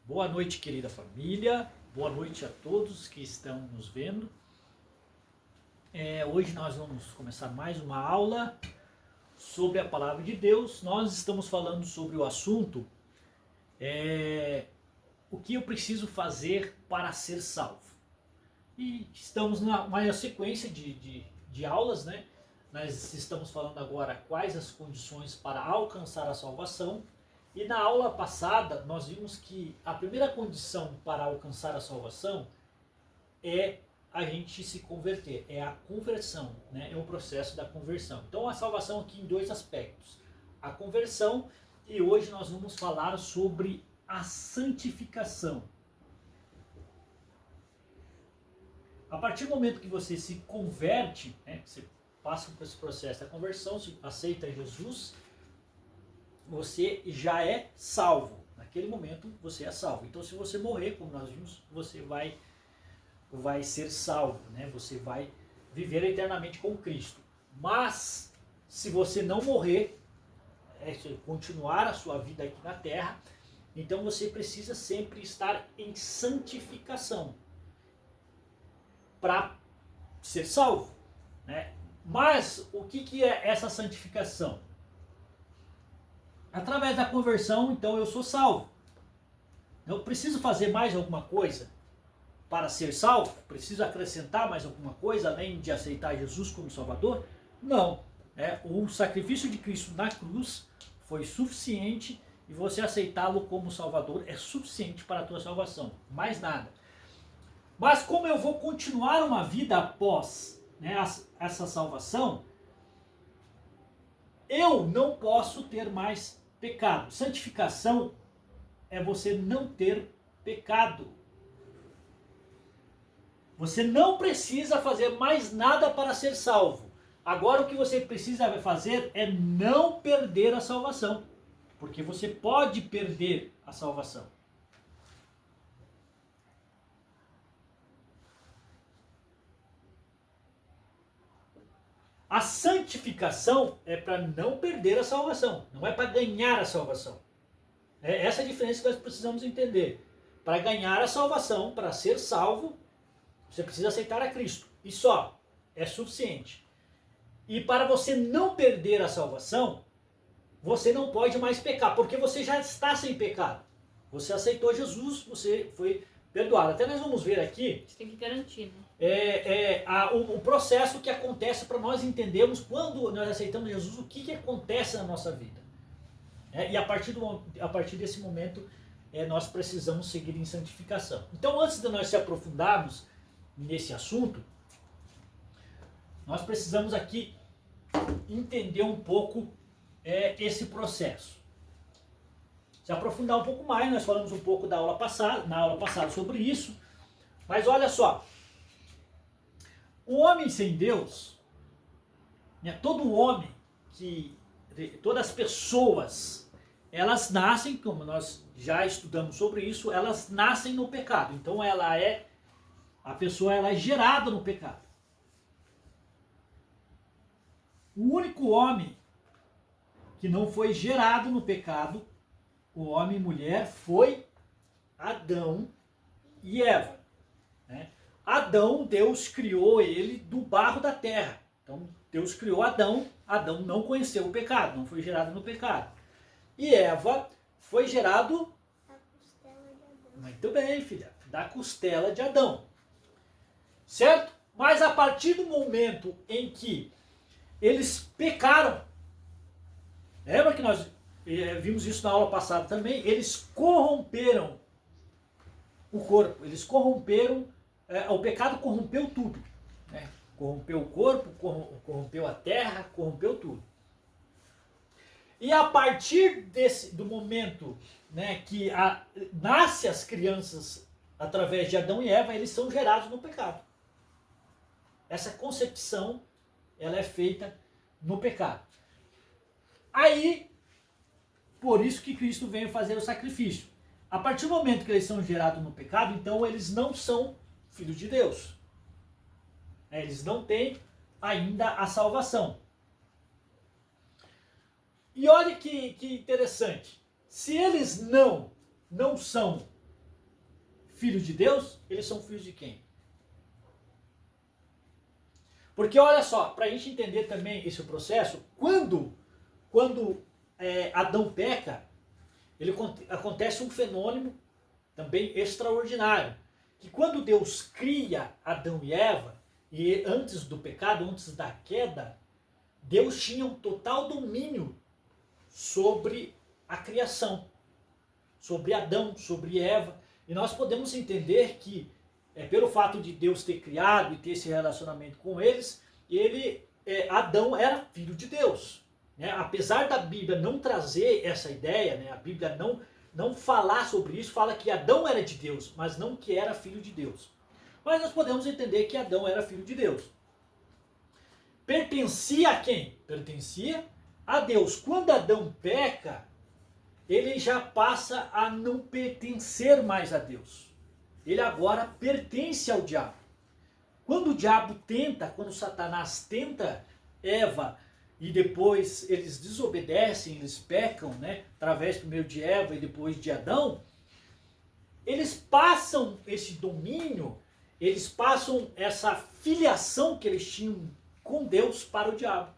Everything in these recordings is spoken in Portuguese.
Boa noite, querida família. Boa noite a todos que estão nos vendo. Hoje nós vamos começar mais uma aula sobre a Palavra de Deus. Nós estamos falando sobre o assunto o que eu preciso fazer para ser salvo. E estamos numa sequência de aulas, né? Nós estamos falando agora quais as condições para alcançar a salvação. E na aula passada nós vimos que a primeira condição para alcançar a salvação é a gente se converter, é a conversão, né? É o processo da conversão. Então a salvação aqui em dois aspectos, a conversão, e hoje nós vamos falar sobre a santificação. A partir do momento que você se converte, né, você passa por esse processo da conversão, se aceita Jesus, você já é salvo. Naquele momento você é salvo. Então se você morrer, como nós vimos, você vai ser salvo, né? Você vai viver eternamente com Cristo. Mas se você não morrer, continuar a sua vida aqui na terra, então você precisa sempre estar em santificação para ser salvo, né? Mas o que é essa santificação? Através da conversão, então eu sou salvo. Eu preciso fazer mais alguma coisa para ser salvo? Preciso acrescentar mais alguma coisa além de aceitar Jesus como Salvador? Não. O sacrifício de Cristo na cruz foi suficiente e você aceitá-lo como Salvador é suficiente para a tua salvação. Mais nada. Mas como eu vou continuar uma vida após, né, essa salvação, eu não posso ter mais pecado. Santificação é você não ter pecado. Você não precisa fazer mais nada para ser salvo. Agora o que você precisa fazer é não perder a salvação. Porque você pode perder a salvação. A santificação é para não perder a salvação, não é para ganhar a salvação. É essa a diferença que nós precisamos entender. Para ganhar a salvação, para ser salvo, você precisa aceitar a Cristo. E só, é suficiente. E para você não perder a salvação, você não pode mais pecar, porque você já está sem pecado. Você aceitou Jesus, você foi perdoado. Até nós vamos ver aqui. Você tem que garantir, né? O processo que acontece para nós entendermos quando nós aceitamos Jesus, o que acontece na nossa vida. E a partir desse momento, nós precisamos seguir em santificação. Então, antes de nós se aprofundarmos nesse assunto, nós precisamos aqui entender um pouco esse processo. Se aprofundar um pouco mais, nós falamos um pouco na aula passada sobre isso, mas olha só. O homem sem Deus, né, todo homem, todas as pessoas, elas nascem, como nós já estudamos sobre isso, elas nascem no pecado. Então a pessoa é gerada no pecado. O único homem que não foi gerado no pecado, o homem e mulher, foi Adão e Eva, né? Adão, Deus criou ele do barro da terra. Então, Deus criou Adão. Adão não conheceu o pecado, não foi gerado no pecado. E Eva foi gerado... Da costela de Adão. Muito bem, filha. Da costela de Adão. Certo? Mas a partir do momento em que eles pecaram, lembra que nós vimos isso na aula passada também? Eles corromperam o corpo. Eles corromperam... o pecado corrompeu tudo, né? Corrompeu o corpo, corrompeu a terra, corrompeu tudo. E a partir do momento, né, que nasce as crianças através de Adão e Eva, eles são gerados no pecado. Essa concepção, ela é feita no pecado. Aí, por isso que Cristo veio fazer o sacrifício. A partir do momento que eles são gerados no pecado, então eles não são filhos de Deus. Eles não têm ainda a salvação. E olha que interessante. Se eles não são filhos de Deus, eles são filhos de quem? Porque olha só, para a gente entender também esse processo, quando Adão peca, acontece um fenômeno também extraordinário, que quando Deus cria Adão e Eva, e antes do pecado, antes da queda, Deus tinha um total domínio sobre a criação, sobre Adão, sobre Eva, e nós podemos entender que pelo fato de Deus ter criado e ter esse relacionamento com eles, Adão era filho de Deus. Né? Apesar da Bíblia não trazer essa ideia, né? A Bíblia não falar sobre isso, fala que Adão era de Deus, mas não que era filho de Deus. Mas nós podemos entender que Adão era filho de Deus. Pertencia a quem? Pertencia a Deus. Quando Adão peca, ele já passa a não pertencer mais a Deus. Ele agora pertence ao diabo. Quando o diabo quando Satanás tenta Eva, e depois eles desobedecem, eles pecam, né, através primeiro de Eva e depois de Adão, eles passam esse domínio, eles passam essa filiação que eles tinham com Deus para o diabo.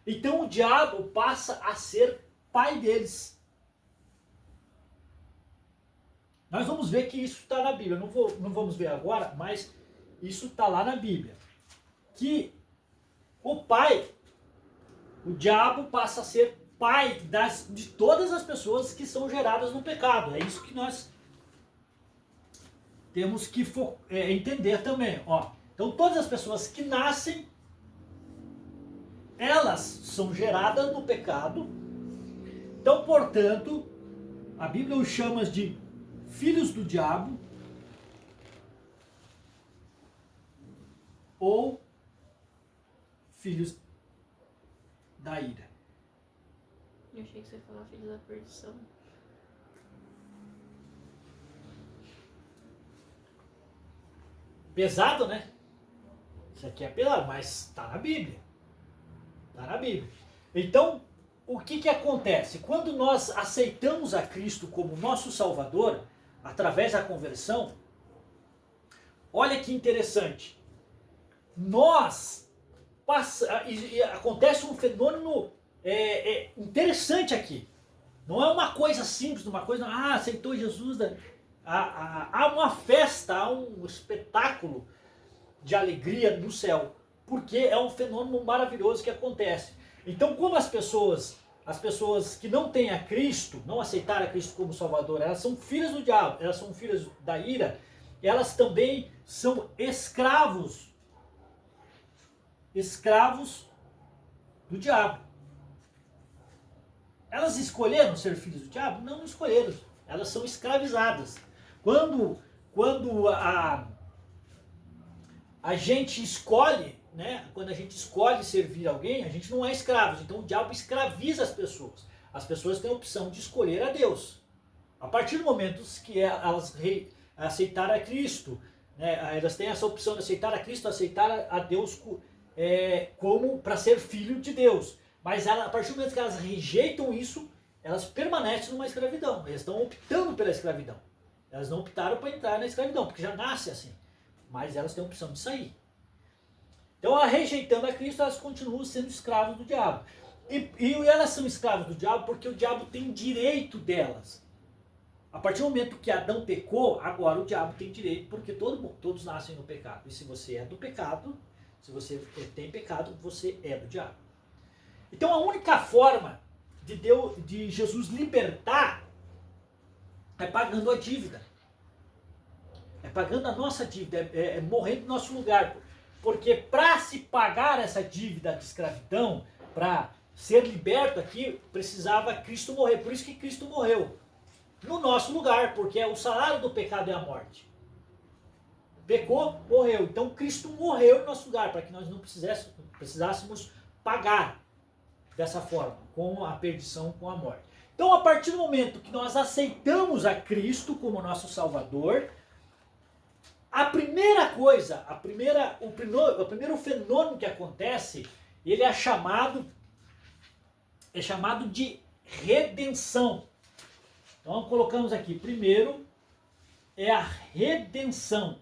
Então o diabo passa a ser pai deles. Nós vamos ver que isso está na Bíblia, não vamos ver agora, mas isso está lá na Bíblia. Que o diabo passa a ser pai de todas as pessoas que são geradas no pecado. É isso que nós temos que entender também. Ó. Então todas as pessoas que nascem, elas são geradas no pecado. Então, portanto, a Bíblia os chama de filhos do diabo ou filhos da ira. Eu achei que você ia falar filhos da perdição. Pesado, né? Isso aqui é pesado, mas está na Bíblia. Está na Bíblia. Então, o que acontece? Quando nós aceitamos a Cristo como nosso Salvador, através da conversão, olha que interessante. Acontece um fenômeno interessante aqui. Não é uma coisa simples, uma coisa, aceitou Jesus. Há uma festa, há um espetáculo de alegria no céu, porque é um fenômeno maravilhoso que acontece. Então, como as pessoas que não têm a Cristo, não aceitaram a Cristo como Salvador, elas são filhas do diabo, elas são filhas da ira, elas também são escravos do diabo. Elas escolheram ser filhas do diabo? Não escolheram. Elas são escravizadas. Quando a gente escolhe, né? Quando a gente escolhe servir alguém, a gente não é escravo. Então o diabo escraviza as pessoas. As pessoas têm a opção de escolher a Deus. A partir do momento que elas aceitaram a Cristo, né? Elas têm essa opção de aceitar a Cristo, aceitar a Deus como para ser filho de Deus. Mas a partir do momento que elas rejeitam isso, elas permanecem numa escravidão. Elas estão optando pela escravidão. Elas não optaram para entrar na escravidão, porque já nasce assim. Mas elas têm a opção de sair. Então, rejeitando a Cristo, elas continuam sendo escravas do diabo. E elas são escravas do diabo porque o diabo tem direito delas. A partir do momento que Adão pecou, agora o diabo tem direito, porque todos nascem no pecado. E se você é do pecado, se você tem pecado, você é do diabo. Então, a única forma de Jesus libertar é pagando a dívida. É pagando a nossa dívida, é morrendo no nosso lugar. Porque para se pagar essa dívida de escravidão, para ser liberto aqui, precisava Cristo morrer. Por isso que Cristo morreu no nosso lugar, porque o salário do pecado é a morte. Pecou, morreu. Então Cristo morreu em nosso lugar, para que nós não precisássemos pagar dessa forma, com a perdição, com a morte. Então, a partir do momento que nós aceitamos a Cristo como nosso Salvador, a primeira coisa, o primeiro fenômeno que acontece, ele é chamado de redenção. Então colocamos aqui, primeiro, é a redenção.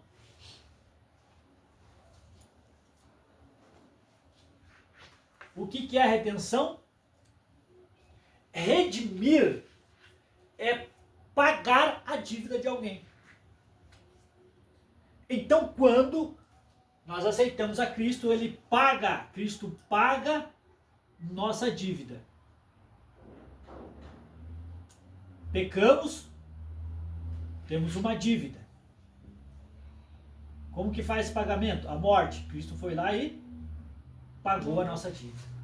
O que é a redenção? Redimir é pagar a dívida de alguém. Então, quando nós aceitamos a Cristo, Cristo paga nossa dívida. Pecamos, temos uma dívida. Como que faz esse pagamento? A morte. Cristo foi lá e pagou a nossa dívida.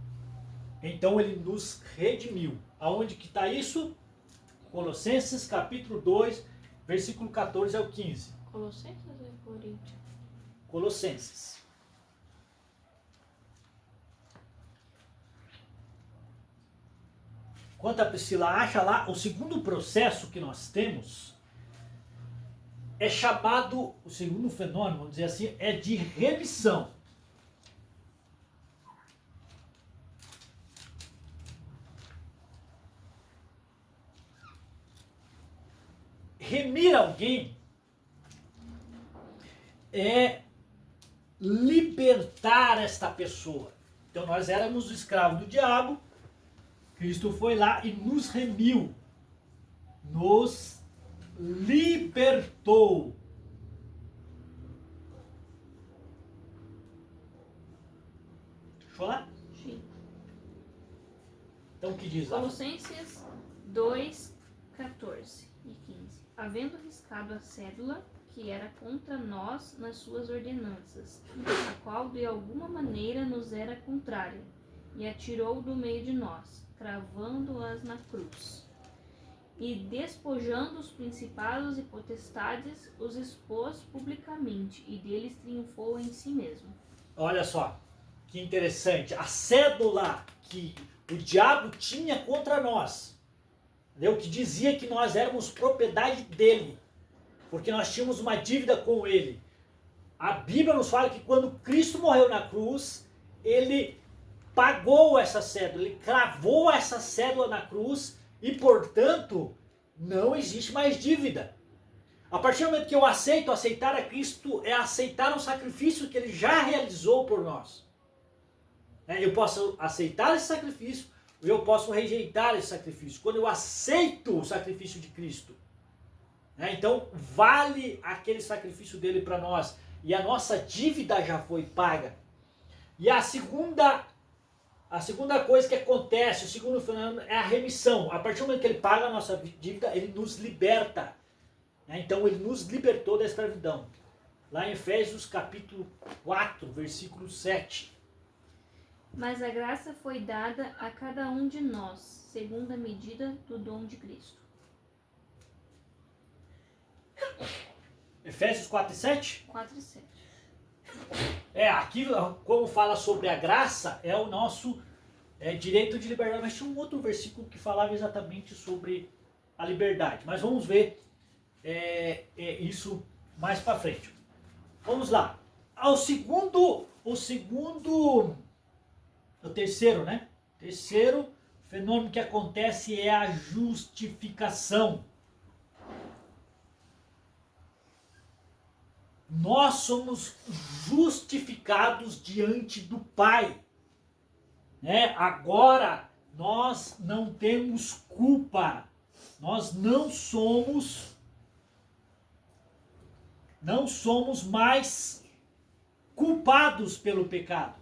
Então ele nos redimiu. Aonde que está isso? Colossenses capítulo 2, versículo 14 ao 15. Colossenses ou é Coríntios? Colossenses. Enquanto a Priscila acha lá, o segundo processo que nós temos é chamado, o segundo fenômeno, vamos dizer assim, é de remissão. Remir alguém é libertar esta pessoa. Então nós éramos escravos do diabo, Cristo foi lá e nos remiu, nos libertou. Deixa eu lá? Sim. Então o que diz lá? Colossenses 2, 14 e 15. Havendo riscado a cédula que era contra nós nas suas ordenanças, a qual de alguma maneira nos era contrária, e a tirou do meio de nós, cravando-as na cruz. E despojando os principados e potestades, os expôs publicamente, e deles triunfou em si mesmo. Olha só, que interessante. A cédula que o diabo tinha contra nós, entendeu? Que dizia que nós éramos propriedade dele, porque nós tínhamos uma dívida com ele. A Bíblia nos fala que quando Cristo morreu na cruz, ele pagou essa cédula, ele cravou essa cédula na cruz e, portanto, não existe mais dívida. A partir do momento que eu aceitar a Cristo, é aceitar um sacrifício que ele já realizou por nós. Eu posso aceitar esse sacrifício, ou eu posso rejeitar esse sacrifício. Quando eu aceito o sacrifício de Cristo, então vale aquele sacrifício dele para nós, e a nossa dívida já foi paga. E a segunda coisa que acontece, o segundo fenômeno, é a remissão. A partir do momento que ele paga a nossa dívida, ele nos liberta. Então ele nos libertou da escravidão. Lá em Efésios capítulo 4, versículo 7. Mas a graça foi dada a cada um de nós, segundo a medida do dom de Cristo. Efésios 4 e 7? 4 e 7. Aqui, como fala sobre a graça, é o nosso direito de liberdade. Mas tinha um outro versículo que falava exatamente sobre a liberdade. Mas vamos ver isso mais para frente. Vamos lá. O terceiro, né? Terceiro fenômeno que acontece é a justificação. Nós somos justificados diante do Pai. Agora nós não temos culpa. Nós não somos mais culpados pelo pecado.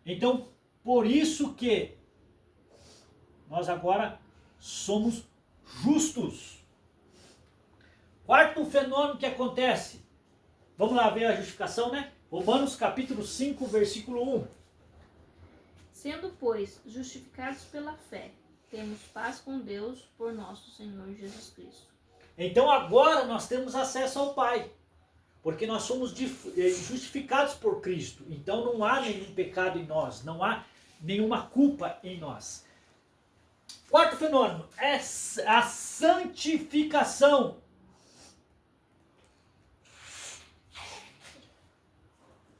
Então, por isso que nós agora somos justos. Quarto fenômeno que acontece. Vamos lá ver a justificação, né? Romanos capítulo 5, versículo 1. Sendo, pois, justificados pela fé, temos paz com Deus por nosso Senhor Jesus Cristo. Então agora nós temos acesso ao Pai, porque nós somos justificados por Cristo. Então não há nenhum pecado em nós, não há nenhuma culpa em nós. Quarto fenômeno é a santificação.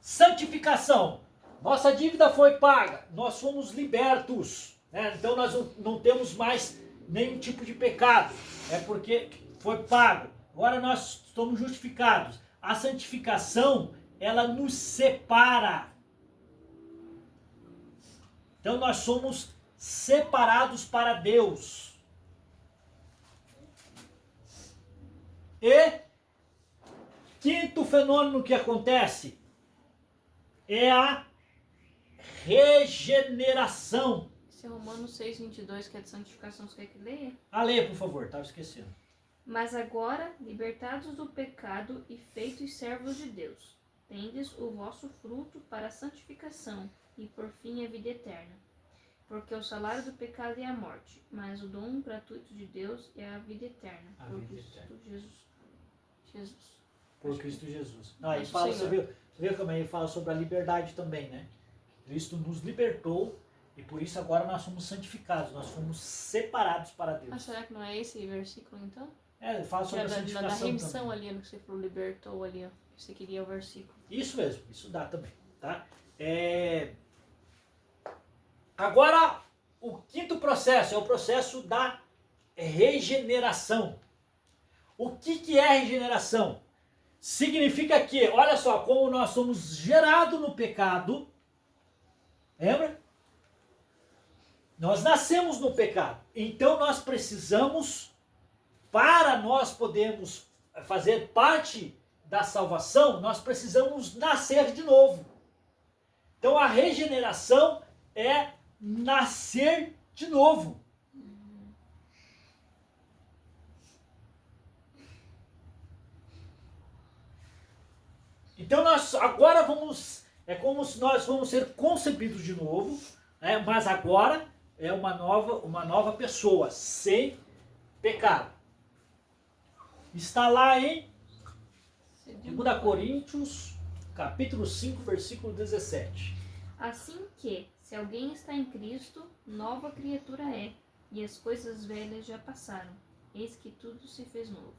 Santificação. Nossa dívida foi paga, nós fomos libertos. Então nós não temos mais nenhum tipo de pecado. É porque foi pago. Agora nós estamos justificados. A santificação, ela nos separa. Então nós somos separados para Deus. E quinto fenômeno que acontece é a regeneração. Esse é Romanos 6:22, que é de santificação, você quer que leia? Leia, por favor, estava esquecendo. Mas agora, libertados do pecado e feitos servos de Deus, tendes o vosso fruto para a santificação e por fim a vida eterna. Porque o salário do pecado é a morte, mas o dom gratuito de Deus é a vida eterna. A por vida Cristo eterna. Jesus. Por Cristo Jesus. Ele Nosso fala, Senhor. você vê como ele fala sobre a liberdade também, né? Cristo nos libertou e por isso agora nós somos santificados, nós fomos separados para Deus. Mas será que não é esse versículo então? Ele fala Que sobre é a da santificação remissão também. ali, no que você falou, libertou ali, ó. Você queria o versículo. Isso mesmo, isso dá também, tá? Agora, o quinto processo é o processo da regeneração. O que é regeneração? Significa que, olha só, como nós somos gerados no pecado, lembra? Nós nascemos no pecado, então nós precisamos, para nós podermos fazer parte da salvação, nós precisamos nascer de novo. Então a regeneração é nascer de novo. Então nós agora vamos, é como se nós vamos ser concebidos de novo, né? Mas agora é uma nova pessoa, sem pecado. Está lá em 2 Coríntios, capítulo 5, versículo 17. Assim que, se alguém está em Cristo, nova criatura é, e as coisas velhas já passaram. Eis que tudo se fez novo.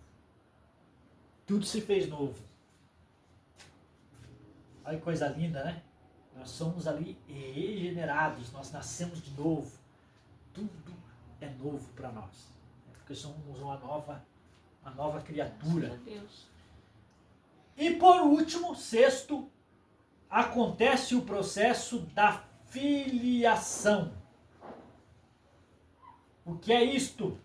Tudo se fez novo. Olha que coisa linda, né? Nós somos ali regenerados, nós nascemos de novo. Tudo é novo para nós. Porque somos uma nova criatura. Graças a Deus. E por último, sexto, acontece o processo da filiação. O que é isto?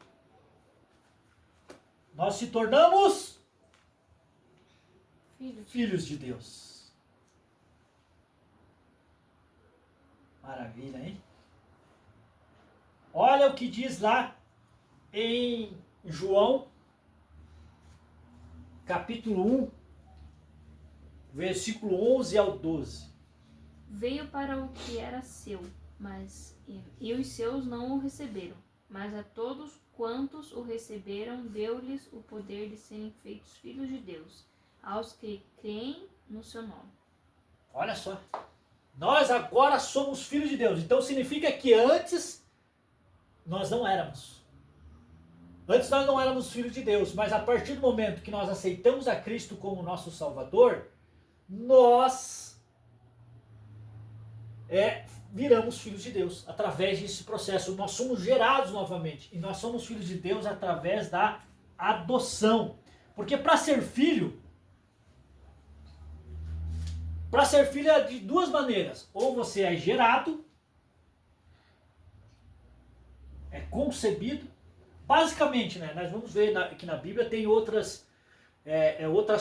Nós se tornamos filhos de Deus. Maravilha, hein? Olha o que diz lá em João, capítulo 1, versículo 11 ao 12. Veio para o que era seu, mas e os seus não o receberam. Mas a todos quantos o receberam, deu-lhes o poder de serem feitos filhos de Deus, aos que creem no seu nome. Olha só. Nós agora somos filhos de Deus. Então significa que antes nós não éramos. Antes nós não éramos filhos de Deus, mas a partir do momento que nós aceitamos a Cristo como nosso Salvador, nós viramos filhos de Deus através desse processo. Nós somos gerados novamente e nós somos filhos de Deus através da adoção. Porque para ser filho é de duas maneiras. Ou você é gerado, é concebido. Basicamente, né, nós vamos ver que na Bíblia tem outras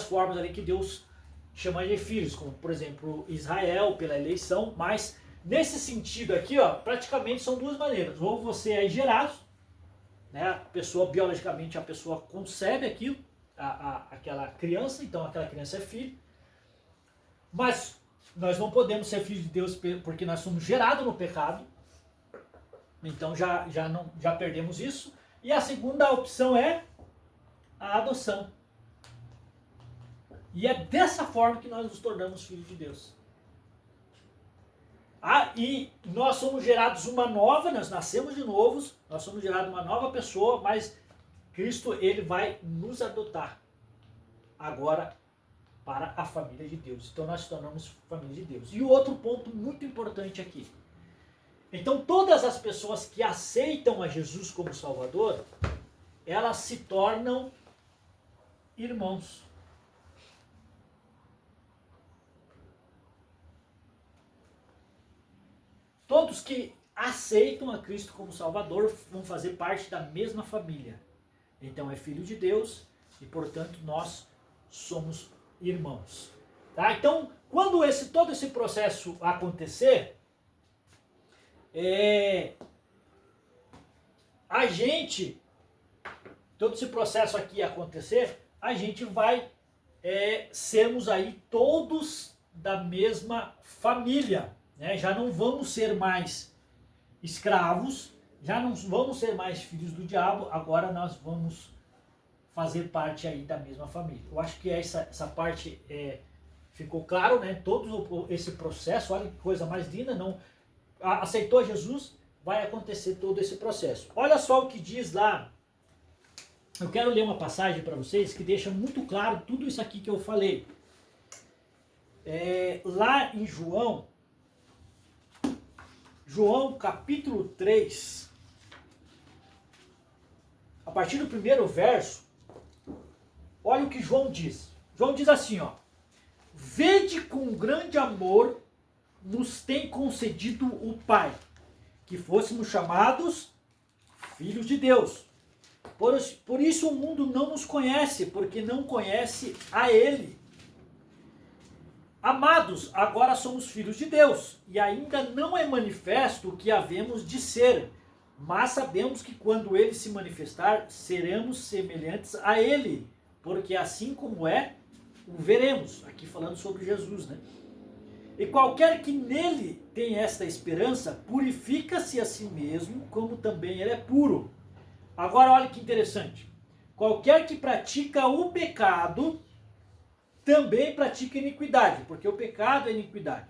formas ali que Deus chama de filhos, como por exemplo Israel pela eleição, mas nesse sentido aqui, ó, praticamente são duas maneiras. Ou você é gerado, né, a pessoa biologicamente, a pessoa concebe aquilo, aquela criança, então aquela criança é filho. Mas nós não podemos ser filhos de Deus porque nós somos gerados no pecado. Então já perdemos isso. E a segunda opção é a adoção. E é dessa forma que nós nos tornamos filhos de Deus. E nós somos gerados uma nova, nós nascemos de novo, nós somos gerados uma nova pessoa, mas Cristo ele vai nos adotar agora para a família de Deus. Então nós nos tornamos família de Deus. E o outro ponto muito importante aqui. Então todas as pessoas que aceitam a Jesus como Salvador, elas se tornam irmãos. Todos que aceitam a Cristo como Salvador vão fazer parte da mesma família. Então é filho de Deus e, portanto, nós somos irmãos. Tá? Então, quando todo esse processo acontecer, todo esse processo aqui acontecer, a gente vai sermos aí todos da mesma família. Né? Já não vamos ser mais escravos, já não vamos ser mais filhos do diabo, agora nós vamos fazer parte aí da mesma família. Eu acho que essa parte ficou claro, né? Todo esse processo, olha que coisa mais linda, não aceitou Jesus, vai acontecer todo esse processo. Olha só o que diz lá, eu quero ler uma passagem para vocês que deixa muito claro tudo isso aqui que eu falei. Lá em João capítulo 3, a partir do primeiro verso, olha o que João diz. João diz assim, ó: vede com grande amor nos tem concedido o Pai, que fôssemos chamados filhos de Deus. Por isso o mundo não nos conhece, porque não conhece a Ele. Amados, agora somos filhos de Deus, e ainda não é manifesto o que havemos de ser, mas sabemos que quando Ele se manifestar, seremos semelhantes a Ele, porque assim como o veremos. Aqui falando sobre Jesus, né? E qualquer que nele tem esta esperança, purifica-se a si mesmo, como também ele é puro. Agora olha que interessante. Qualquer que pratica o pecado, também pratica iniquidade, porque o pecado é iniquidade.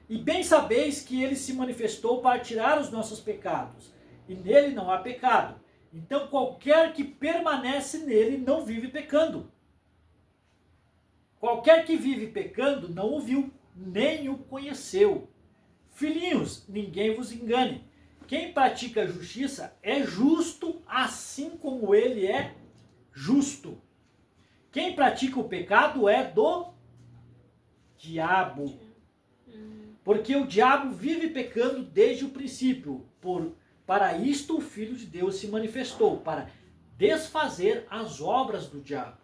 E bem sabeis que ele se manifestou para tirar os nossos pecados, e nele não há pecado. Então qualquer que permanece nele não vive pecando. Qualquer que vive pecando não o viu, nem o conheceu. Filhinhos, ninguém vos engane. Quem pratica a justiça é justo, assim como ele é justo. Quem pratica o pecado é do diabo. Porque o diabo vive pecando desde o princípio. Para isto o Filho de Deus se manifestou, para desfazer as obras do diabo.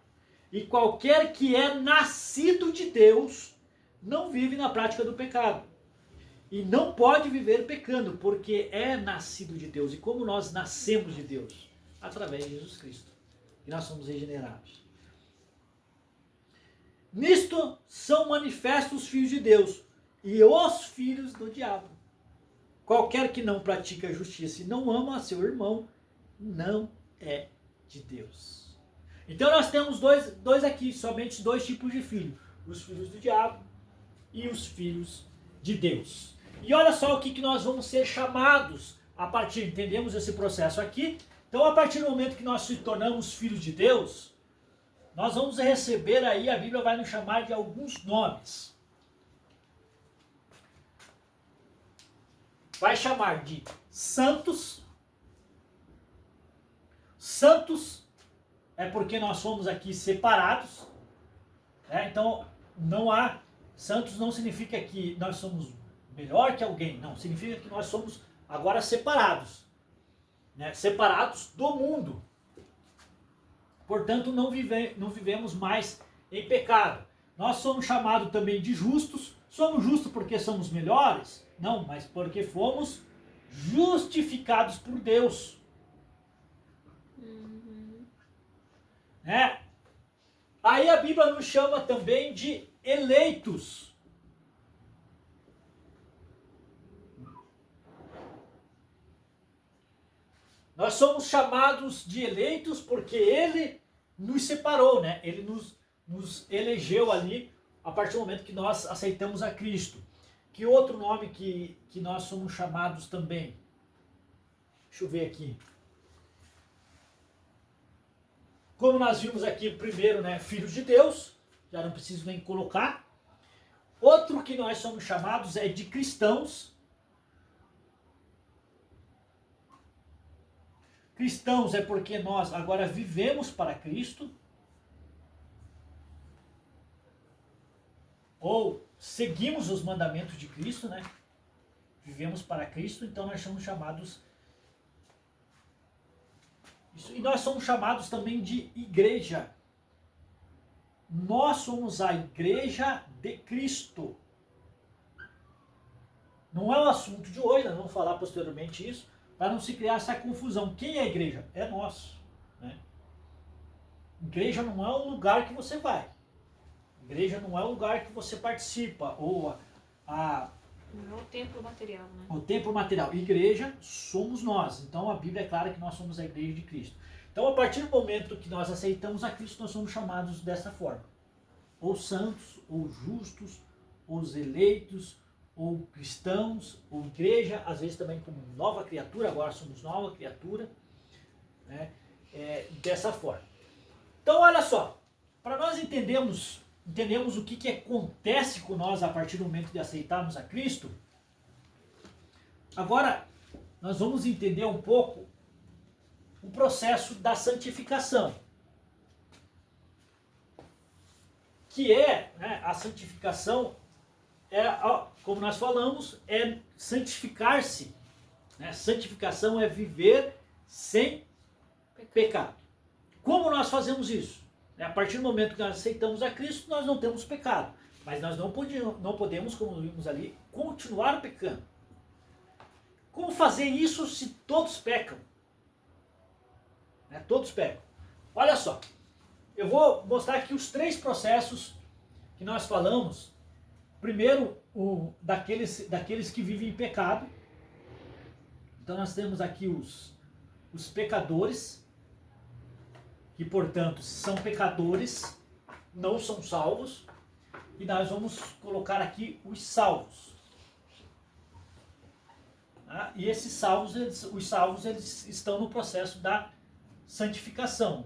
E qualquer que é nascido de Deus não vive na prática do pecado. E não pode viver pecando, porque é nascido de Deus. E como nós nascemos de Deus? Através de Jesus Cristo. E nós somos regenerados. Nisto são manifestos os filhos de Deus e os filhos do diabo. Qualquer que não pratica a justiça e não ama a seu irmão, não é de Deus. Então nós temos dois aqui, somente dois tipos de filho. Os filhos do diabo e os filhos de Deus. E olha só o que nós vamos ser chamados a partir, entendemos esse processo aqui. Então a partir do momento que nós se tornamos filhos de Deus, nós vamos receber aí, a Bíblia vai nos chamar de alguns nomes. Vai chamar de santos. Santos é porque nós somos aqui separados. Então, não há... Santos não significa que nós somos melhor que alguém. Não, significa que nós somos agora separados. Separados do mundo. Portanto, não vivemos mais em pecado. Nós somos chamados também de justos. Somos justos porque somos melhores? Não, mas porque fomos justificados por Deus. Aí a Bíblia nos chama também de eleitos. Nós somos chamados de eleitos porque Ele nos separou, né? Ele nos elegeu ali a partir do momento que nós aceitamos a Cristo. Que outro nome que nós somos chamados também? Deixa eu ver aqui. Como nós vimos aqui primeiro, né? Filhos de Deus, já não preciso nem colocar. Outro que nós somos chamados é de cristãos. Cristãos é porque nós agora vivemos para Cristo. ou seguimos os mandamentos de Cristo, né? Vivemos para Cristo, então nós somos chamados. E nós somos chamados também de igreja. Nós somos a igreja de Cristo. Não é o assunto de hoje, nós vamos falar posteriormente isso, para não se criar essa confusão. Quem é a igreja? É nós. Né? Igreja não é um lugar que você vai. Igreja não é um lugar que você participa, ou Não é o templo material, né? o templo material. Igreja somos nós. Então a Bíblia é clara que nós somos a igreja de Cristo. Então a partir do momento que nós aceitamos a Cristo, nós somos chamados dessa forma. Ou santos, ou justos, ou os eleitos, ou cristãos, ou igreja, às vezes também como nova criatura, agora somos nova criatura, né? Dessa forma. Então olha só, para nós entendermos o que acontece com nós a partir do momento de aceitarmos a Cristo, agora nós vamos entender um pouco o processo da santificação. Que é, né, a santificação, como nós falamos, é santificar-se. Né? Santificação é viver sem pecado. Como nós fazemos isso? A partir do momento que nós aceitamos a Cristo, nós não temos pecado. Mas nós não podemos, como vimos ali, continuar pecando. Como fazer isso se todos pecam? Né? Todos pecam. Olha só, eu vou mostrar aqui os 3 processos que nós falamos. Primeiro, daqueles que vivem em pecado. Então nós temos aqui os pecadores, que portanto são pecadores, não são salvos. E nós vamos colocar aqui os salvos. E esses salvos, os salvos eles estão no processo da santificação.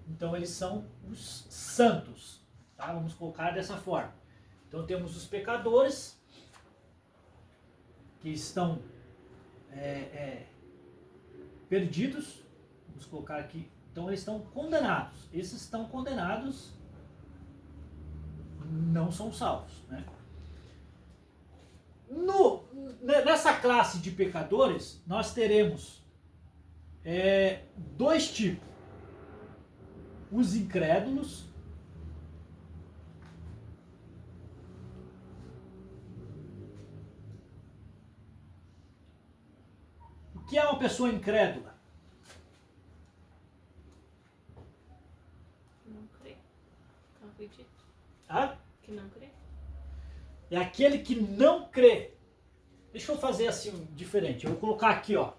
Então eles são os santos. Tá? Vamos colocar dessa forma. Então temos os pecadores, que estão perdidos. Vamos colocar aqui. Então eles estão condenados. Esses estão condenados, não são salvos. Né? Nessa classe de pecadores, nós teremos 2 tipos. Os incrédulos, o que é uma pessoa incrédula? Não crê. Não acredita. Que não crê. É aquele que não crê. Deixa eu fazer assim diferente. Eu vou colocar aqui, ó.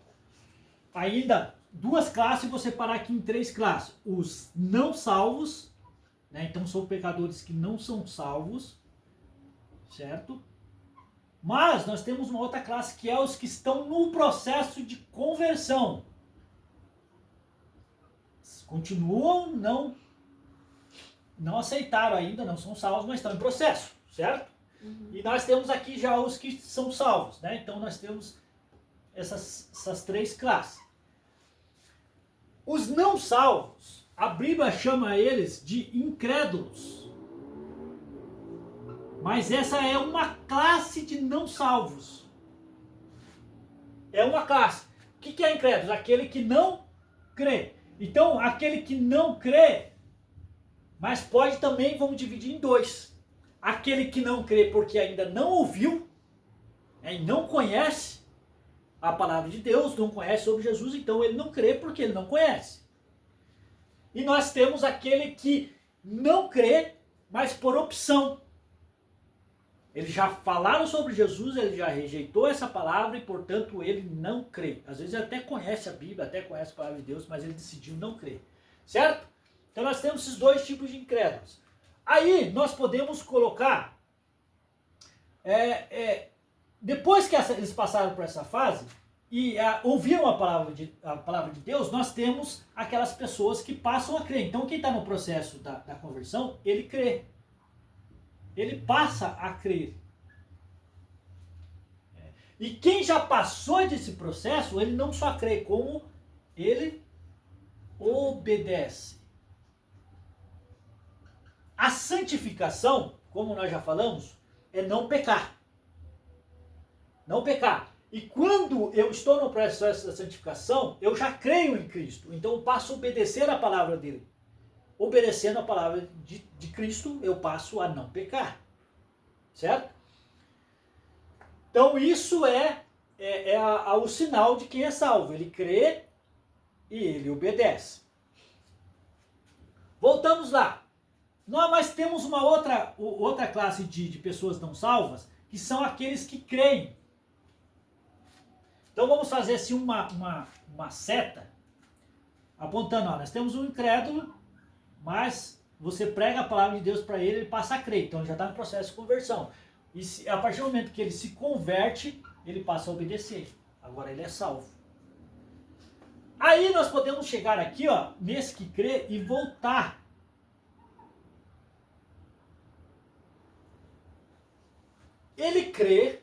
Ainda 2 classes, vou separar aqui em 3 classes. Os não salvos, né? Então são pecadores que não são salvos, certo? Mas nós temos uma outra classe que é os que estão no processo de conversão. Continuam, não aceitaram ainda, não são salvos, mas estão em processo, certo? Uhum. E nós temos aqui já os que são salvos, né? Então nós temos essas 3 classes. Os não salvos, a Bíblia chama eles de incrédulos. Mas essa é uma classe de não salvos. É uma classe. O que é incrédulo? Aquele que não crê. Então, aquele que não crê, mas pode também, vamos dividir em 2. Aquele que não crê porque ainda não ouviu, e não conhece a palavra de Deus, não conhece sobre Jesus, então ele não crê porque ele não conhece. E nós temos aquele que não crê, mas por opção. Eles já falaram sobre Jesus, ele já rejeitou essa palavra e, portanto, ele não crê. Às vezes ele até conhece a Bíblia, até conhece a palavra de Deus, mas ele decidiu não crer. Certo? Então nós temos esses 2 tipos de incrédulos. Aí nós podemos colocar, depois que eles passaram por essa fase e ouviram a palavra de Deus, nós temos aquelas pessoas que passam a crer. Então quem está no processo da conversão, ele crê. Ele passa a crer. E quem já passou desse processo, ele não só crê, como ele obedece. A santificação como nós já falamos, é não pecar. Não pecar. E quando eu estou no processo da santificação, eu já creio em Cristo. Então eu passo a obedecer a palavra dele. Obedecendo a palavra de Cristo, eu passo a não pecar. Certo? Então isso é o sinal de quem é salvo. Ele crê e ele obedece. Voltamos lá. Nós temos uma outra classe de pessoas não salvas, que são aqueles que creem. Então vamos fazer assim uma seta, apontando, ó, nós temos um incrédulo, mas você prega a palavra de Deus para ele, ele passa a crer. Então ele já está no processo de conversão. E a partir do momento que ele se converte, ele passa a obedecer. Agora ele é salvo. Aí nós podemos chegar aqui, ó, nesse que crê e voltar. Ele crê,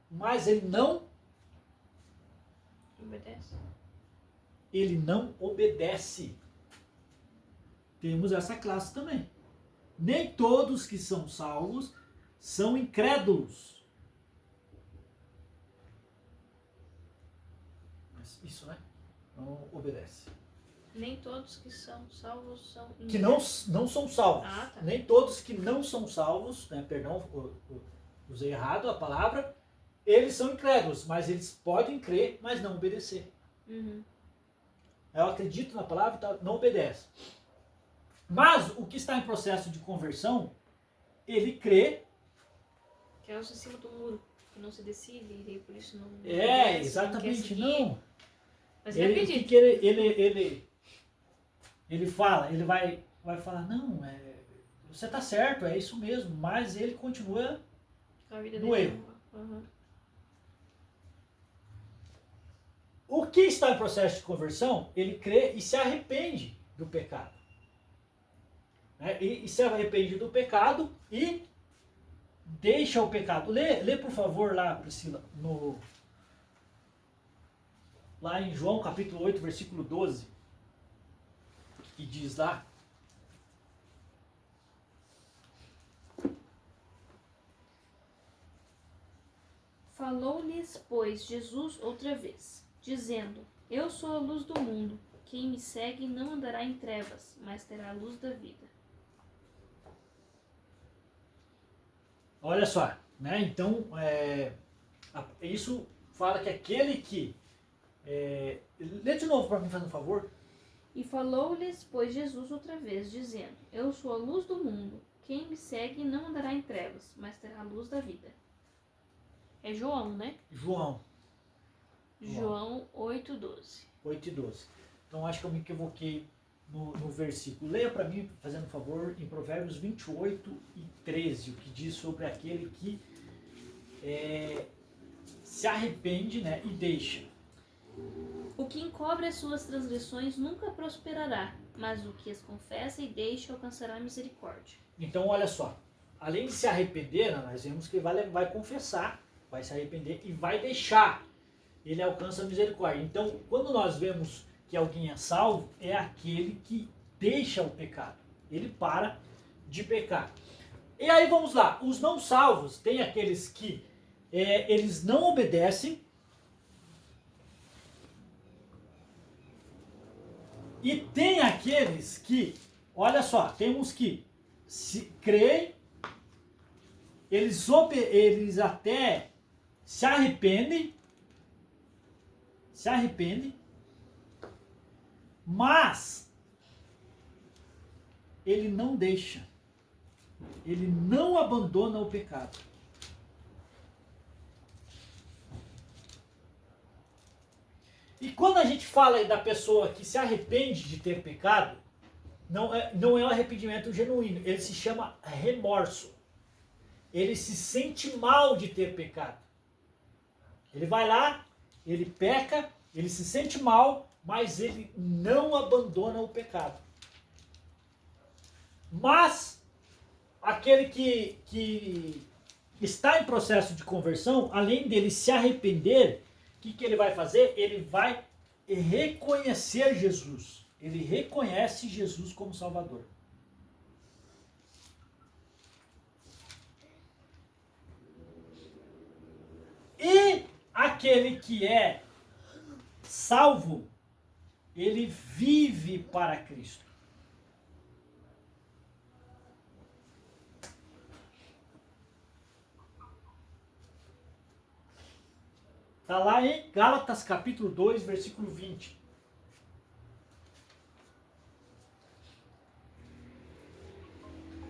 mas ele não obedece. Ele não obedece. Temos essa classe também. Nem todos que são salvos são incrédulos. Isso, né? Não obedece. Nem todos que são salvos são incrédulos. Que não são salvos. Ah, tá. Nem todos que não são salvos, né? Perdão, usei errado a palavra. Eles são incrédulos, mas eles podem crer, mas não obedecer. Uhum. Eu acredito na palavra, então não obedece. Mas o que está em processo de conversão, ele crê. Que é o em cima do muro, que não se decide, e por isso não. Exatamente, não. Mas ele acredita. Ele fala, ele vai falar, não, você está certo, é isso mesmo, mas ele continua no erro. Uhum. O que está em processo de conversão, ele crê e se arrepende do pecado. Né? E se arrepende do pecado e deixa o pecado. Lê por favor lá, Priscila, lá em João capítulo 8, versículo 12, que diz lá: Falou-lhes, pois, Jesus outra vez, dizendo: Eu sou a luz do mundo. Quem me segue não andará em trevas, mas terá a luz da vida. Olha só, né? Então, isso fala que aquele que... lê de novo para mim, fazendo um favor. E falou-lhes, pois, Jesus outra vez, dizendo: Eu sou a luz do mundo. Quem me segue não andará em trevas, mas terá a luz da vida. É João, né? João João 8:12. 8 e 12. Então, acho que eu me equivoquei no versículo. Leia para mim, fazendo um favor, em Provérbios 28 e 13, o que diz sobre aquele que se arrepende, né, e deixa. O que encobre as suas transgressões nunca prosperará, mas o que as confessa e deixa alcançará misericórdia. Então, olha só, além de se arrepender, nós vemos que ele vai confessar, vai se arrepender e vai deixar. Ele alcança a misericórdia. Então, quando nós vemos que alguém é salvo, é aquele que deixa o pecado. Ele para de pecar. E aí vamos lá, os não salvos, tem aqueles que eles não obedecem, e tem aqueles que, olha só, tem uns que se creem, eles até se arrependem, mas ele não deixa, ele não abandona o pecado. E quando a gente fala da pessoa que se arrepende de ter pecado, não é um arrependimento genuíno, ele se chama remorso. Ele se sente mal de ter pecado. Ele vai lá, ele peca, ele se sente mal, mas ele não abandona o pecado. Mas aquele que está em processo de conversão, além dele se arrepender, o que ele vai fazer? Ele vai reconhecer Jesus. Ele reconhece Jesus como Salvador. E aquele que é salvo, ele vive para Cristo. Está lá em Gálatas capítulo 2, versículo 20.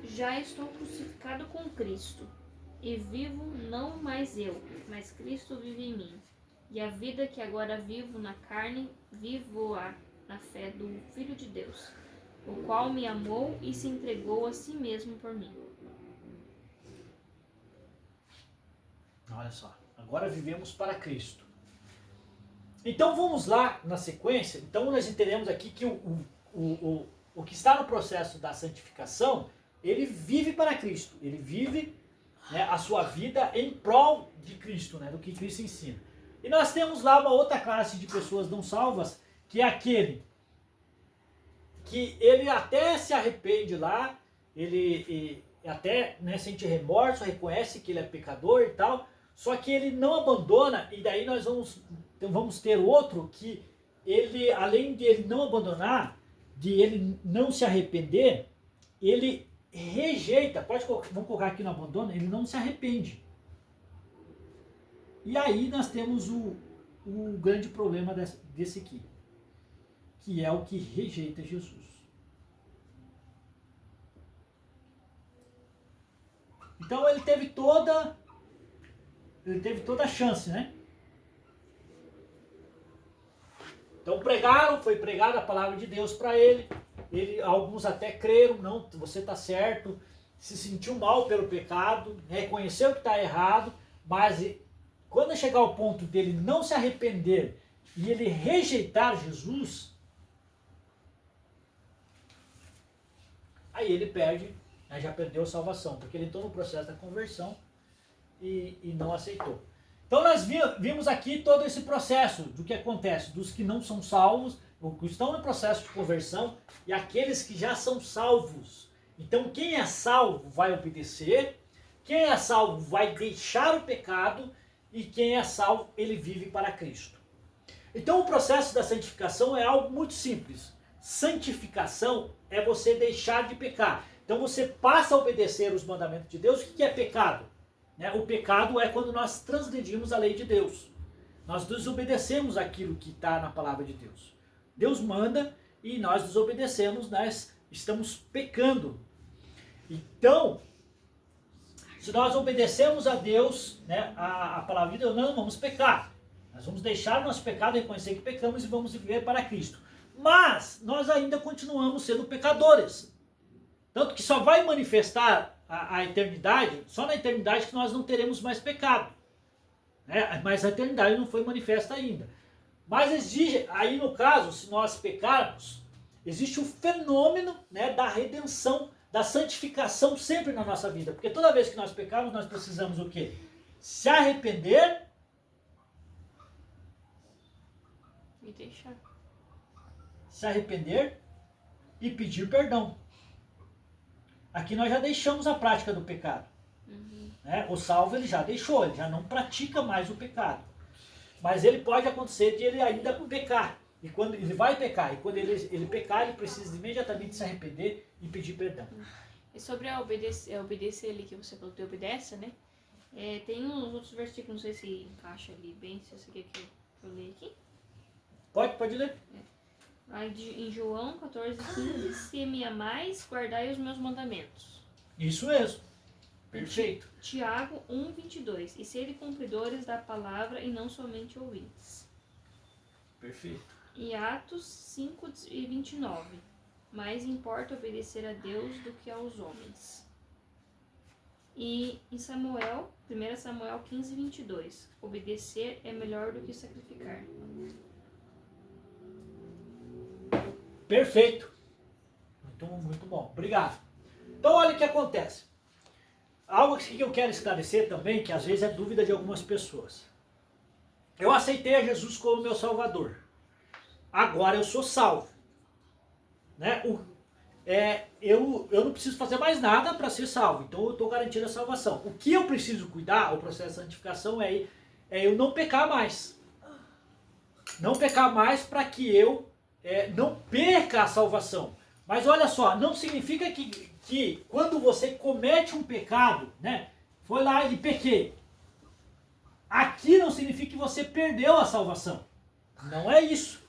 Já estou crucificado com Cristo, e vivo não mais eu, mas Cristo vive em mim. E a vida que agora vivo na carne, vivo-a na fé do Filho de Deus, o qual me amou e se entregou a si mesmo por mim. Olha só, agora vivemos para Cristo. Então vamos lá na sequência. Então nós entendemos aqui que o que está no processo da santificação, ele vive para Cristo. Ele vive, né, a sua vida em prol de Cristo, né, do que Cristo ensina. E nós temos lá uma outra classe de pessoas não salvas, que é aquele que ele até se arrepende lá, ele até, né, sente remorso, reconhece que ele é pecador e tal, só que ele não abandona, e daí nós vamos ter outro que ele, além de ele não abandonar, de ele não se arrepender, ele rejeita, vamos colocar aqui no abandono, ele não se arrepende. E aí nós temos o grande problema desse aqui, que é o que rejeita Jesus. Então ele teve toda a chance, né? Então foi pregada a palavra de Deus para ele. Alguns até creram, não, você está certo, se sentiu mal pelo pecado, reconheceu que está errado, mas quando chegar ao ponto dele não se arrepender e ele rejeitar Jesus, aí ele perde, né, já perdeu a salvação, porque ele entrou no processo da conversão e não aceitou. Então nós vimos aqui todo esse processo do que acontece, dos que não são salvos, que estão no processo de conversão e aqueles que já são salvos. Então quem é salvo vai obedecer, quem é salvo vai deixar o pecado e quem é salvo, ele vive para Cristo. Então o processo da santificação é algo muito simples. Santificação é você deixar de pecar. Então você passa a obedecer os mandamentos de Deus. O que é pecado? O pecado é quando nós transgredimos a lei de Deus. Nós desobedecemos aquilo que está na palavra de Deus. Deus manda e nós desobedecemos, nós estamos pecando. Então, se nós obedecemos a Deus, né, a palavra de Deus, não vamos pecar. Nós vamos deixar o nosso pecado, reconhecer que pecamos e vamos viver para Cristo. Mas nós ainda continuamos sendo pecadores. Tanto que só vai manifestar a eternidade, só na eternidade que nós não teremos mais pecado. Né? Mas a eternidade não foi manifesta ainda. Mas exige, aí no caso, se nós pecarmos, existe o fenômeno, né, da redenção, da santificação sempre na nossa vida. Porque toda vez que nós pecarmos, nós precisamos o quê? Se arrepender e deixar. Se arrepender e pedir perdão. Aqui nós já deixamos a prática do pecado. Né? O salvo ele já deixou, ele já não pratica mais o pecado. Mas ele pode acontecer de ele ainda pecar. E quando ele vai pecar, e quando ele pecar, ele precisa imediatamente se arrepender e pedir perdão. E sobre a obedecer ali que você falou que obedece, né? Tem uns outros versículos, não sei se encaixa ali bem, se você quer que eu leia aqui. Pode ler. Em João 14,15, se me amais, guardai os meus mandamentos. Isso mesmo. Perfeito. Tiago 1,22, e sede cumpridores da palavra e não somente ouvintes. Perfeito. E Atos 5,29, mais importa obedecer a Deus do que aos homens. E em 1 Samuel 15,22, obedecer é melhor do que sacrificar. Perfeito. Muito bom. Obrigado. Então olha o que acontece. Algo que eu quero esclarecer também, que às vezes é dúvida de algumas pessoas. Eu aceitei a Jesus como meu Salvador. Agora eu sou salvo. Né? Eu não preciso fazer mais nada para ser salvo. Então eu estou garantindo a salvação. O que eu preciso cuidar, o processo de santificação, é é eu não pecar mais. Não pecar mais para que eu não perca a salvação. Mas olha só, não significa que quando você comete um pecado, né, foi lá e pequei. Aqui não significa que você perdeu a salvação. Não é isso.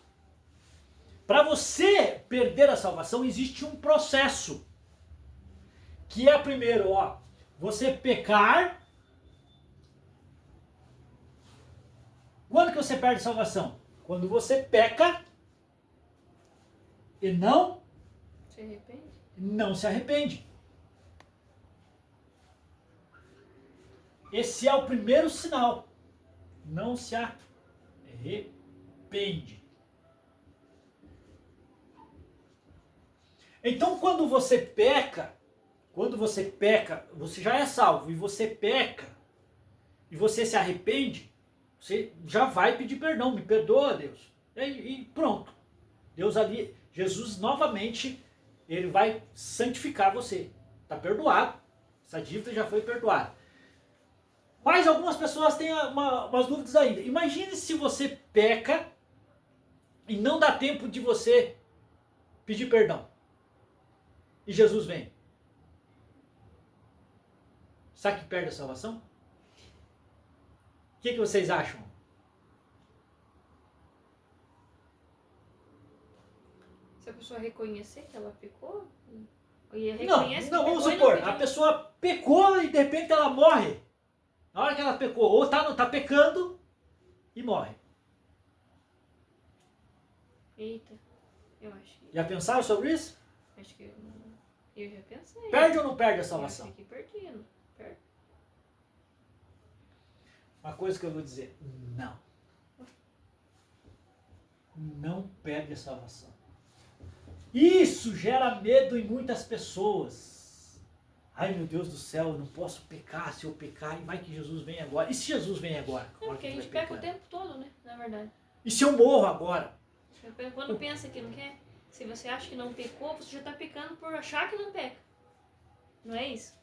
Para você perder a salvação existe um processo. Que é primeiro, você pecar. Quando que você perde a salvação? Quando você peca e não se arrepende. Esse é o primeiro sinal. Não se arrepende. Então, quando você peca, você já é salvo e você peca e você se arrepende, você já vai pedir perdão, me perdoa, Deus. E pronto. Deus ali, Jesus novamente, ele vai santificar você. Está perdoado. Essa dívida já foi perdoada. Mas algumas pessoas têm umas dúvidas ainda. Imagine se você peca e não dá tempo de você pedir perdão. E Jesus vem. Será que perde a salvação? O que vocês acham? Se a pessoa reconhecer que ela pecou, não, vamos supor, a pessoa pecou e de repente ela morre. Na hora que ela pecou, ou tá pecando e morre. Eita, eu acho que... Já pensaram sobre isso? Acho que eu já pensei. Perde ou não perde a salvação? Eu acho que perdi, perde. Uma coisa que eu vou dizer, não. Não perde a salvação. Isso gera medo em muitas pessoas. Ai, meu Deus do céu, eu não posso pecar. Se eu pecar, e vai que Jesus vem agora. E se Jesus vem agora? Porque a gente peca o tempo todo, né? Na verdade. E se eu morro agora? Quando pensa que não quer, se você acha que não pecou, você já está pecando por achar que não peca. Não é isso?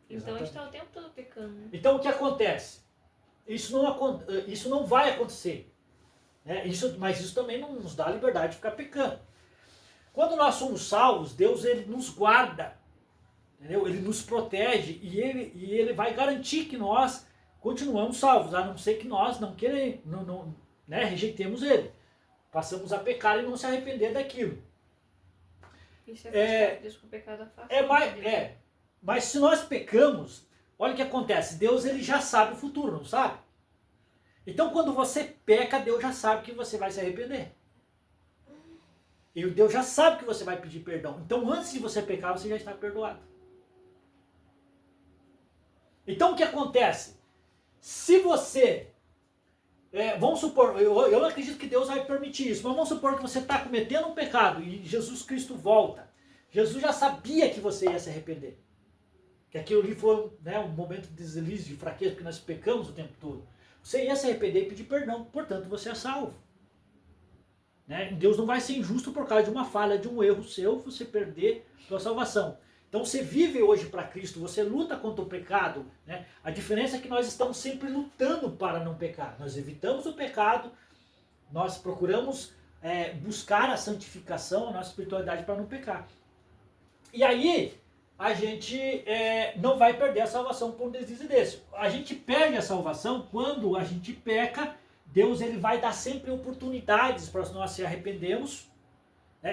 Então a gente está o tempo todo pecando, né? Então o que acontece? Isso não vai acontecer. Né? Mas isso também não nos dá liberdade de ficar pecando. Quando nós somos salvos, Deus ele nos guarda, entendeu? Ele nos protege e ele vai garantir que nós continuamos salvos, a não ser que nós não queremos, né, rejeitemos ele. Passamos a pecar e não se arrepender daquilo. Isso é Deus com o pecado afasta. Mas se nós pecamos, olha o que acontece. Deus ele já sabe o futuro, não sabe? Então quando você peca, Deus já sabe que você vai se arrepender. E Deus já sabe que você vai pedir perdão. Então antes de você pecar, você já está perdoado. Então o que acontece? Se você... vamos supor, eu acredito que Deus vai permitir isso, mas vamos supor que você está cometendo um pecado e Jesus Cristo volta. Jesus já sabia que você ia se arrepender. Que aquilo ali foi, né, um momento de deslize, de fraqueza, porque nós pecamos o tempo todo. Você ia se arrepender e pedir perdão, portanto você é salvo. Né? Deus não vai ser injusto por causa de uma falha, de um erro seu, você perder a sua salvação. Então você vive hoje para Cristo, você luta contra o pecado. Né? A diferença é que nós estamos sempre lutando para não pecar. Nós evitamos o pecado, nós procuramos buscar a santificação, a nossa espiritualidade para não pecar. E aí a gente não vai perder a salvação por um deslize desse. A gente perde a salvação quando a gente peca. Deus ele vai dar sempre oportunidades para nós se arrependermos.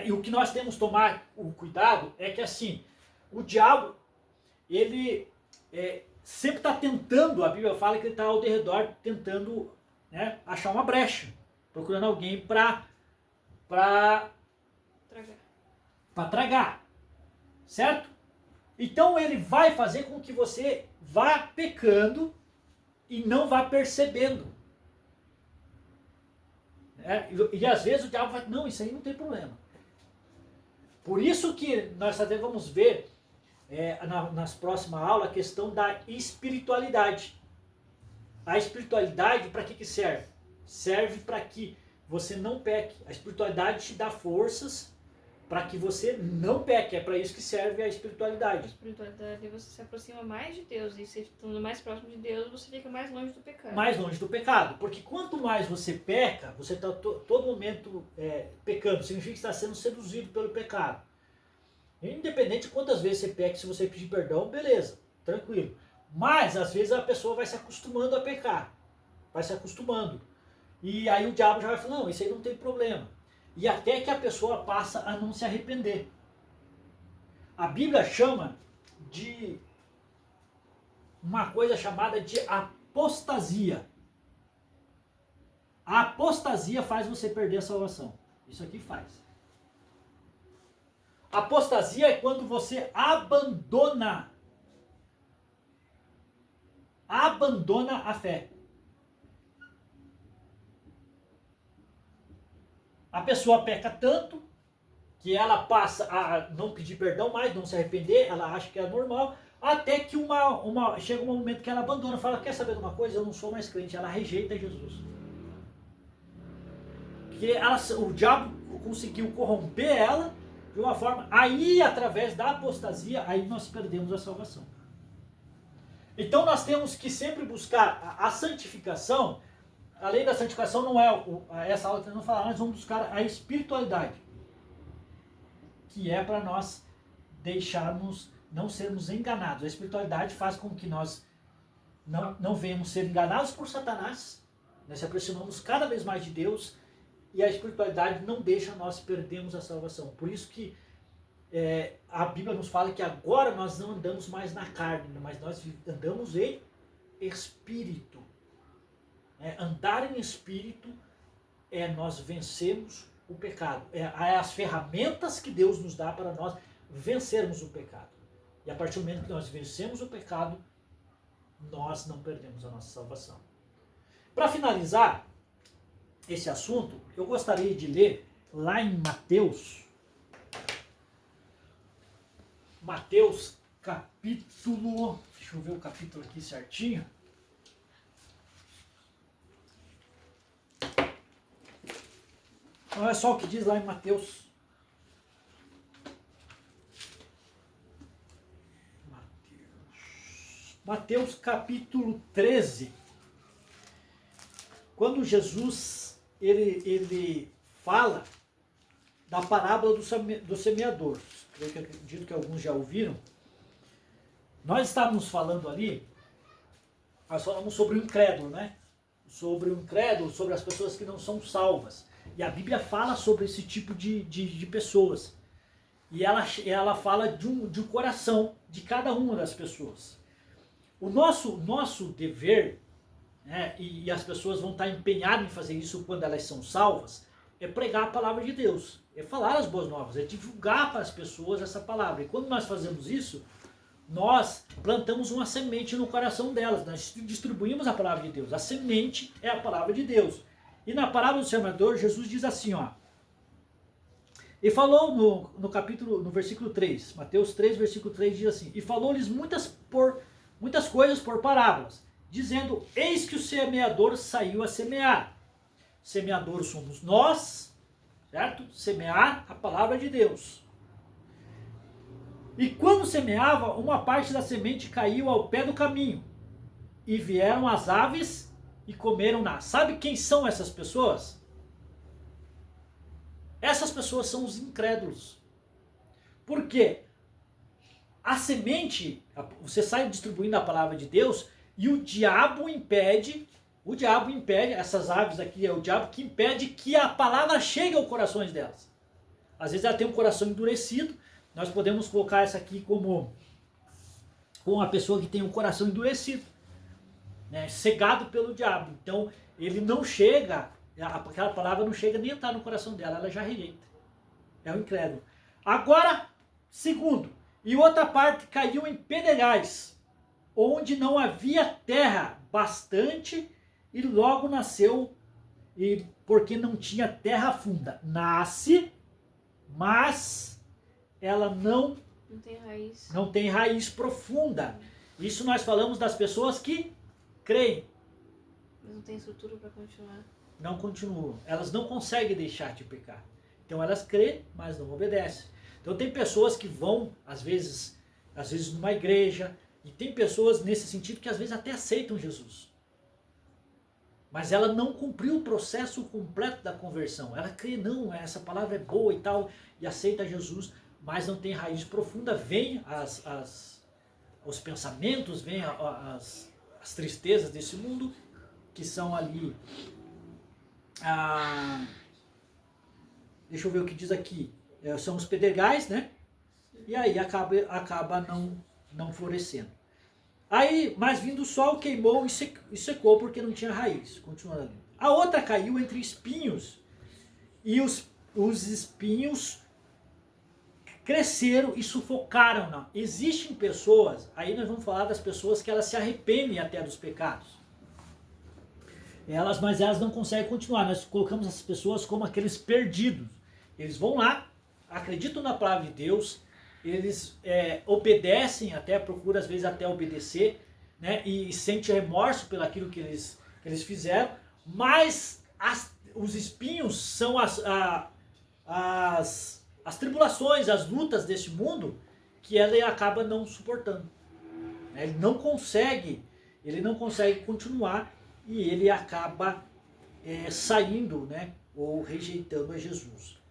E o que nós temos que tomar o cuidado é que assim, o diabo, ele sempre está tentando, a Bíblia fala que ele está ao redor tentando, né, achar uma brecha, procurando alguém para tragar, certo? Então ele vai fazer com que você vá pecando e não vá percebendo. E às vezes o diabo vai, não, isso aí não tem problema. Por isso que nós até vamos ver nas próximas aulas a questão da espiritualidade. A espiritualidade para que serve? Serve para que você não peque. A espiritualidade te dá forças para que você não peque. É para isso que serve a A espiritualidade. espiritualidade, você se aproxima mais de Deus. E se estando mais próximo de Deus, você fica mais longe do pecado. Mais longe do pecado. Porque quanto mais você peca, você está todo momento pecando. Significa que está sendo seduzido pelo pecado. Independente de quantas vezes você peca, se você pedir perdão, beleza, tranquilo. Mas, às vezes, a pessoa vai se acostumando a pecar. Vai se acostumando. E aí o diabo já vai falar, não, isso aí não tem problema. E até que a pessoa passa a não se arrepender. A Bíblia chama de uma coisa chamada de apostasia. A apostasia faz você perder a salvação. Isso aqui faz. Apostasia é quando você abandona a fé. A pessoa peca tanto que ela passa a não pedir perdão mais, não se arrepender, ela acha que é normal, até que chega um momento que ela abandona, fala, quer saber de uma coisa? Eu não sou mais crente, ela rejeita Jesus. Porque o diabo conseguiu corromper ela de uma forma, aí através da apostasia, aí nós perdemos a salvação. Então nós temos que sempre buscar a santificação. A lei da santificação não é essa aula que nós vamos falar, nós vamos buscar a espiritualidade, que é para nós deixarmos, não sermos enganados. A espiritualidade faz com que nós não venhamos ser enganados por Satanás, nós se aproximamos cada vez mais de Deus, e a espiritualidade não deixa nós perdermos a salvação. Por isso que a Bíblia nos fala que agora nós não andamos mais na carne, mas nós andamos em espírito. Andar em espírito é nós vencermos o pecado. É as ferramentas que Deus nos dá para nós vencermos o pecado. E a partir do momento que nós vencemos o pecado, nós não perdemos a nossa salvação. Para finalizar esse assunto, eu gostaria de ler lá em Mateus capítulo, deixa eu ver o capítulo aqui certinho. Olha só o que diz lá em Mateus. Mateus capítulo 13. Quando Jesus ele fala da parábola do semeador. Eu acredito que alguns já ouviram. Nós estávamos falando ali, nós falamos sobre o incrédulo, né? Sobre o incrédulo, sobre as pessoas que não são salvas. E a Bíblia fala sobre esse tipo de pessoas. E ela fala de um coração de cada uma das pessoas. O nosso dever, né, e as pessoas vão estar empenhadas em fazer isso quando elas são salvas, é pregar a palavra de Deus, é falar as boas novas, é divulgar para as pessoas essa palavra. E quando nós fazemos isso, nós plantamos uma semente no coração delas, nós distribuímos a palavra de Deus. A semente é a palavra de Deus. E na parábola do semeador, Jesus diz assim, ó, e falou no versículo 3, Mateus 3, versículo 3 diz assim, e falou-lhes muitas coisas por parábolas, dizendo, eis que o semeador saiu a semear. Semeador somos nós, certo? Semear a palavra de Deus. E quando semeava, uma parte da semente caiu ao pé do caminho, e vieram as aves e comeram-na. Sabe quem são essas pessoas? Essas pessoas são os incrédulos. Por quê? A semente, você sai distribuindo a palavra de Deus e o diabo impede, essas aves aqui, é o diabo que impede que a palavra chegue aos corações delas. Às vezes ela tem um coração endurecido, nós podemos colocar essa aqui como uma pessoa que tem um coração endurecido, né, cegado pelo diabo. Então ele não chega, aquela palavra não chega nem a estar no coração dela, ela já rejeita. É o incrédulo. Agora, segundo, e outra parte caiu em pedregais, onde não havia terra bastante, e logo nasceu, e porque não tinha terra funda. Nasce, mas ela não tem raiz profunda. Isso nós falamos das pessoas que creem. Mas não tem estrutura para continuar. Não continuam. Elas não conseguem deixar de pecar. Então elas crêem, mas não obedecem. Então tem pessoas que vão, às vezes numa igreja, e tem pessoas nesse sentido que às vezes até aceitam Jesus. Mas ela não cumpriu o processo completo da conversão. Ela crê, não, essa palavra é boa e tal, e aceita Jesus, mas não tem raiz profunda. Vem os pensamentos, vem as tristezas desse mundo, que são ali... deixa eu ver o que diz aqui. São os pedregais, né? E aí acaba não florescendo. Aí, mas vindo o sol, queimou e secou porque não tinha raiz. Continuando ali. A outra caiu entre espinhos. E os espinhos cresceram e sufocaram-na. Existem pessoas, aí nós vamos falar das pessoas que elas se arrependem até dos pecados. Mas elas não conseguem continuar. Nós colocamos essas pessoas como aqueles perdidos. Eles vão lá, acreditam na palavra de Deus, eles obedecem, até procuram às vezes até obedecer, né, e sentem remorso pelo aquilo que eles fizeram, mas os espinhos são as tribulações, as lutas deste mundo que ele acaba não suportando. Ele não consegue continuar e ele acaba saindo, né, ou rejeitando a Jesus.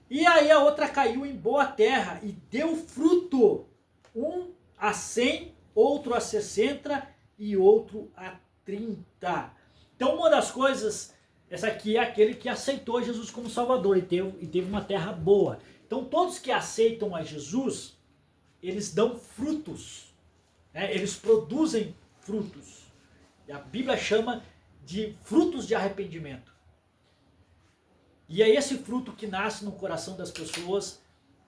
E aí a outra caiu em boa terra e deu fruto, um a 100, outro a 60 e outro a 30. Então uma das coisas, essa aqui é aquele que aceitou Jesus como Salvador e teve uma terra boa. Então todos que aceitam a Jesus, eles dão frutos, né? Eles produzem frutos. E a Bíblia chama de frutos de arrependimento. E é esse fruto que nasce no coração das pessoas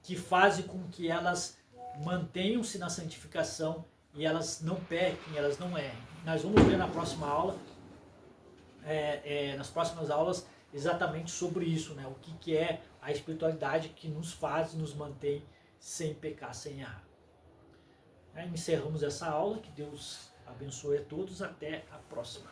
que fazem com que elas mantenham-se na santificação e elas não pequem, elas não errem. Nós vamos ver na próxima aula, nas próximas aulas, exatamente sobre isso, né? O que é a espiritualidade que nos faz, nos mantém sem pecar, sem errar. Encerramos essa aula, que Deus abençoe a todos, até a próxima.